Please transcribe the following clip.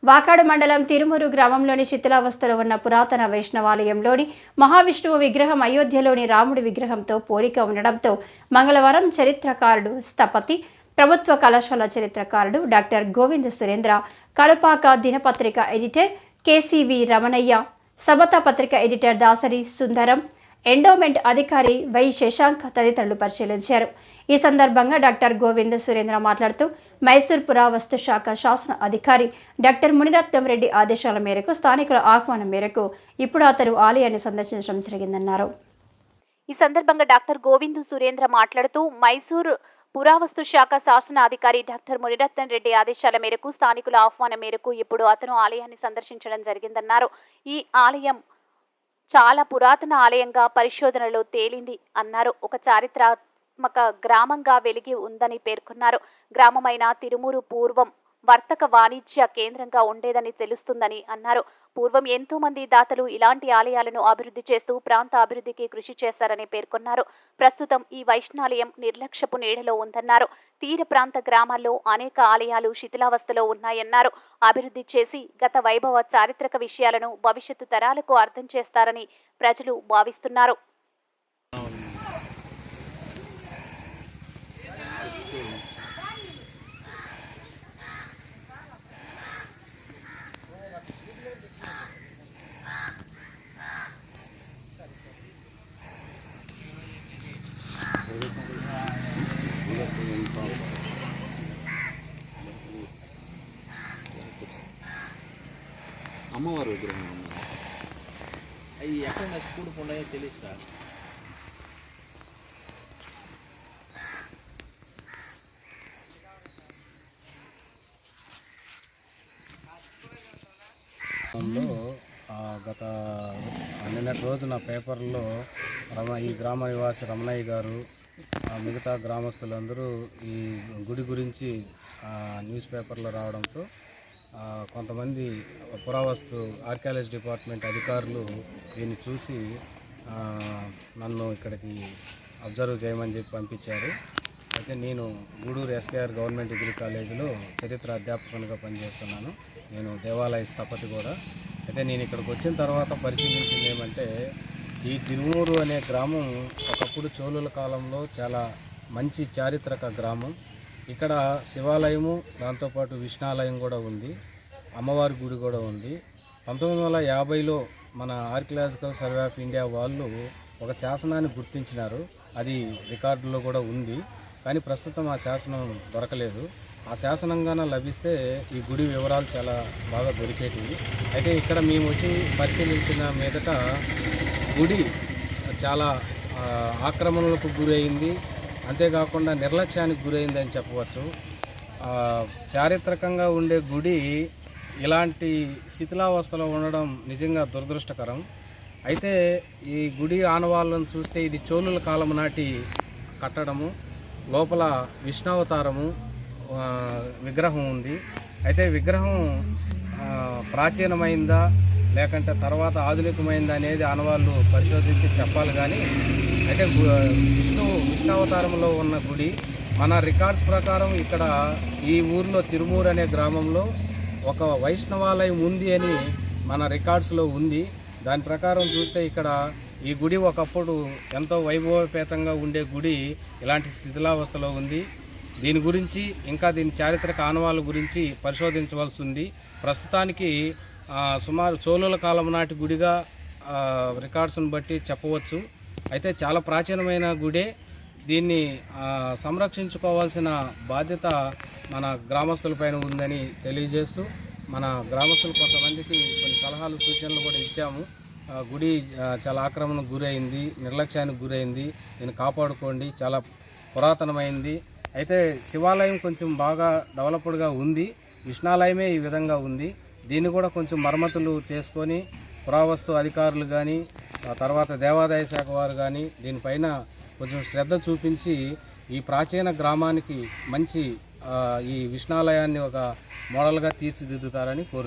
వాకాడు మండలం తిరుమూరు గ్రామంలోని శిథిలావస్థలో ఉన్న పురాతన వైష్ణవాలయంలోని మహావిష్ణువు విగ్రహం అయోధ్యలోని రాముడి విగ్రహంతో పోలిక ఉండడంతో మంగళవారం చరిత్రకారుడు స్థపతి ప్రభుత్వ కళాశాల చరిత్రకారుడు డాక్టర్ గోవింద సురేంద్ర, కడపాక దినపత్రిక ఎడిటర్ కేసీవి రమణయ్య, సమత పత్రిక ఎడిటర్ దాసరి సుందరం, ఎండోమెంట్ అధికారి వై శశాంక్ తదితరులు పరిశీలించారు. ఈ సందర్భంగా డాక్టర్ గోవింద సురేంద్ర మాట్లాడుతూ మైసూర్ పురావస్తు శాఖ శాసన అధికారి డాక్టర్ మునిరత్నం రెడ్డి ఆదేశాల మేరకు స్థానికుల ఆహ్వానం మేరకు ఇప్పుడు అతను ఆలయాన్ని సందర్శించడం జరిగిందన్నారు. ఈ సందర్భంగా డాక్టర్ గోవింద సురేంద్ర మాట్లాడుతూ మైసూర్ పురావస్తు శాఖ శాసన అధికారి డాక్టర్ మునిరత్నం రెడ్డి ఆదేశాల మేరకు స్థానికుల ఆహ్వానం మేరకు ఇప్పుడు అతను ఆలయాన్ని సందర్శించడం జరిగిందన్నారు. ఈ ఆలయం చాలా పురాతన ఆలయంగా పరిశోధనలో తేలింది అన్నారు. ఒక చారిత్రాత్మక గ్రామంగా వెలిగి ఉందని పేర్కొన్నారు. గ్రామమైన తిరుమూరు పూర్వం వర్తక వాణిజ్య కేంద్రంగా ఉండేదని తెలుస్తుందని అన్నారు. పూర్వం ఎంతో మంది దాతలు ఇలాంటి ఆలయాలను అభివృద్ధి చేస్తూ ప్రాంత అభివృద్ధికి కృషి చేశారని పేర్కొన్నారు. ప్రస్తుతం ఈ వైష్ణాలయం నిర్లక్ష్యపు నీడలో ఉందన్నారు. తీర ప్రాంత గ్రామాల్లో అనేక ఆలయాలు శిథిలావస్థలో ఉన్నాయన్నారు. అభివృద్ధి చేసి గత వైభవ చారిత్రక విషయాలను భవిష్యత్తు తరాలకు అర్థం చేస్తారని ప్రజలు భావిస్తున్నారు. అమ్మవారు విగ్రహం అవి ఎక్కడ కూడుకున్నాయో తెలుసు సార్. గత నిన్నటి రోజున పేపర్లో ఈ గ్రామ నివాసి రమణయ్య గారు మిగతా గ్రామస్తులందరూ ఈ గుడి గురించి న్యూస్ పేపర్లో రావడంతో కొంతమంది పురావస్తు ఆర్కియాలజీ డిపార్ట్మెంట్ అధికారులు దీన్ని చూసి నన్ను ఇక్కడికి అబ్జర్వ్ చేయమని చెప్పి పంపించారు. అయితే నేను గూడూరు ఎస్కేఆర్ గవర్నమెంట్ డిగ్రీ కాలేజీలో చరిత్ర అధ్యాపకునిగా పనిచేస్తున్నాను. నేను దేవాలయ స్థపతి కూడా. అయితే నేను ఇక్కడికి వచ్చిన తర్వాత పరిశీలించింది ఏమంటే, ఈ తిరుమూరు అనే గ్రామం ఒకప్పుడు చోళుల కాలంలో చాలా మంచి చారిత్రక గ్రామం. ఇక్కడ శివాలయము, దాంతోపాటు విష్ణాలయం కూడా ఉంది, అమ్మవారి గుడి కూడా ఉంది. 1950లో మన ఆర్కియాలజికల్ సర్వే ఆఫ్ ఇండియా వాళ్ళు ఒక శాసనాన్ని గుర్తించినారు. అది రికార్డులో కూడా ఉంది. కానీ ప్రస్తుతం ఆ శాసనం దొరకలేదు. ఆ శాసనంగానే లభిస్తే ఈ గుడి వివరాలు చాలా బాగా దొరికేటివి. అయితే ఇక్కడ మేము వచ్చి పరిశీలించిన మీదట గుడి చాలా ఆక్రమణలకు గురైంది, అంతేకాకుండా నిర్లక్ష్యానికి గురైంది అని చెప్పవచ్చు. చారిత్రకంగా ఉండే గుడి ఇలాంటి శిథిలావస్థలో ఉండడం నిజంగా దురదృష్టకరం. అయితే ఈ గుడి ఆనవాళ్ళను చూస్తే ఇది చోళుల కాలం నాటి కట్టడము, లోపల విష్ణావతారము విగ్రహం ఉంది. అయితే విగ్రహం ప్రాచీనమైందా లేకంటే తర్వాత ఆధునికమైందా అనేది ఆనవాళ్ళు పరిశోధించి చెప్పాలి. కానీ అయితే విష్ణావతారంలో ఉన్న గుడి మన రికార్డ్స్ ప్రకారం ఇక్కడ ఈ ఊర్లో తిరుమూరు అనే గ్రామంలో ఒక వైష్ణవాలయం ఉంది అని మన రికార్డ్స్లో ఉంది. దాని ప్రకారం చూస్తే ఇక్కడ ఈ గుడి ఒకప్పుడు ఎంతో వైభవపేతంగా ఉండే గుడి ఇలాంటి శిథిలావస్థలో ఉంది. దీని గురించి ఇంకా దీని చారిత్రక ఆనవాళ్ళ గురించి పరిశోధించవలసి ఉంది. ప్రస్తుతానికి సుమారు చోళుల కాలం నాటి గుడిగా రికార్డ్స్ను బట్టి చెప్పవచ్చు. అయితే చాలా ప్రాచీనమైన గుడే. దీన్ని సంరక్షించుకోవాల్సిన బాధ్యత మన గ్రామస్తులపైన ఉందని తెలియజేస్తూ, మన గ్రామస్తులు కొంతమందికి కొన్ని సలహాలు సూచనలు కూడా ఇచ్చాము. గుడి చాలా ఆక్రమణకు గురైంది, నిర్లక్ష్యానికి గురైంది, దీన్ని కాపాడుకోండి, చాలా పురాతనమైంది. అయితే శివాలయం కొంచెం బాగా డెవలప్డ్గా ఉంది, విష్ణాలయమే ఈ విధంగా ఉంది. దీన్ని కూడా కొంచెం మరమ్మతులు చేసుకొని పురావస్తు అధికారులు కానీ తర్వాత దేవాదాయ శాఖ వారు కానీ దీనిపైన కొంచెం శ్రద్ధ చూపించి ఈ ప్రాచీన గ్రామానికి మంచి ఈ విష్ణాలయాన్ని ఒక మోడల్గా తీర్చిదిద్దుతారని కోరుతున్నాను.